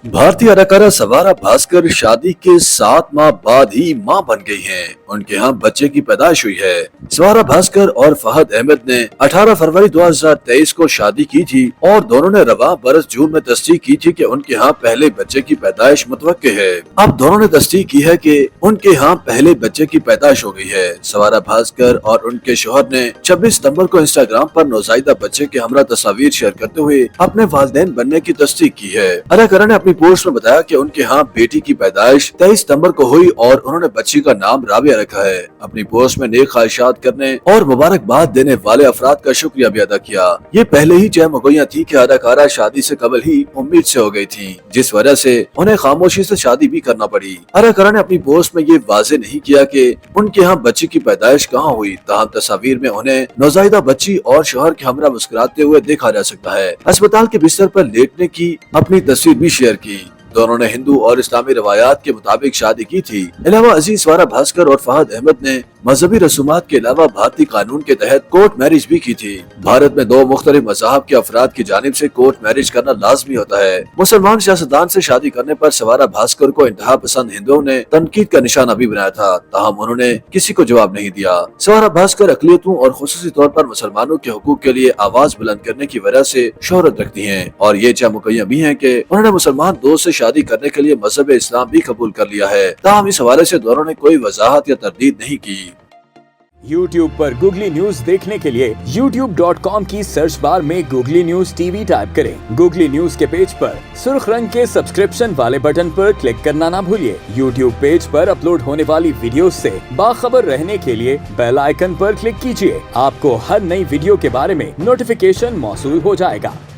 भारतीय अदाकारा सवारा भास्कर शादी के 7 माह बाद ही मां बन गई हैं। उनके यहाँ बच्चे की पैदाइश हुई है। सवारा भास्कर और फहद अहमद ने 18 फरवरी 2023 को शादी की थी और दोनों ने रवा बरस जून में तस्दीक की थी कि उनके यहाँ पहले बच्चे की पैदाइश मुतवक्के है। अब दोनों ने तस्दीक की है कि उनके यहाँ पहले बच्चे की पैदाइश हो गई है। सवारा भास्कर और उनके शोहर ने 26 सितंबर को इंस्टाग्राम पर नौज़ायदा बच्चे के हमरा तस्वीर शेयर करते हुए अपने वालिदैन बनने की तस्दीक की है। अदाकारा ने अपनी पोस्ट में बताया कि उनके यहाँ बेटी की पैदाइश 23 सितंबर को हुई और उन्होंने बच्ची का नाम राबिया रखा है। अपनी पोस्ट में नेक ख्वाहिशात करने और मुबारकबाद देने वाले अफराद का शुक्रिया भी अदा किया। ये पहले ही चहमगोइयां थी कि अदाकारा शादी से कबल ही उम्मीद से हो गई थी, जिस वजह से उन्हें खामोशी से शादी भी करना पड़ी। अदाकारा ने अपनी पोस्ट में ये वाजे नहीं किया कि उनके यहाँ बच्ची की पैदाइश कहाँ हुई, ताहम तस्वीर में उन्हें नौज़ायदा बच्ची और शोहर के हमरा मुस्कुराते हुए देखा जा सकता है। अस्पताल के बिस्तर पर लेटने की अपनी तस्वीर भी शेयर की। दोनों ने हिंदू और इस्लामी रवायात के मुताबिक शादी की थी। अलावा अजीज सवारा भास्कर और फहद अहमद ने मजहबी रसूमात के अलावा भारतीय कानून के तहत कोर्ट मैरिज भी की थी। भारत में 2 मुख्तलिफ मज़हब के अफराद की जानिब से कोर्ट मैरिज करना लाजमी होता है। मुसलमान सियासतदान से शादी करने पर सवारा भास्कर को इंतहा पसंद हिंदुओं ने तनकीद का निशाना भी बनाया था, ताहम उन्होंने किसी को जवाब नहीं दिया। सवारा भास्कर अक़लियतों और खुसूसी तौर पर मुसलमानों के हुकूक के लिए आवाज बुलंद करने की वजह से शोहरत रखती है और ये चहमुकैया भी है कि उन्होंने मुसलमान दोस्त से शादी करने के लिए मजहब इस्लाम भी कबूल कर लिया है। ताहम इस हवाले से दोनों ने कोई वजाहत या तरदीद नहीं की। YouTube पर गूगली न्यूज देखने के लिए youtube.com की सर्च बार में गूगली न्यूज टीवी टाइप करें। गूगली न्यूज के पेज पर सुर्ख रंग के सब्सक्रिप्शन वाले बटन पर क्लिक करना ना भूलिए। YouTube पेज पर अपलोड होने वाली वीडियो से बाखबर रहने के लिए बेल आइकन पर क्लिक कीजिए। आपको हर नई वीडियो के बारे में नोटिफिकेशन मौसूल हो जाएगा।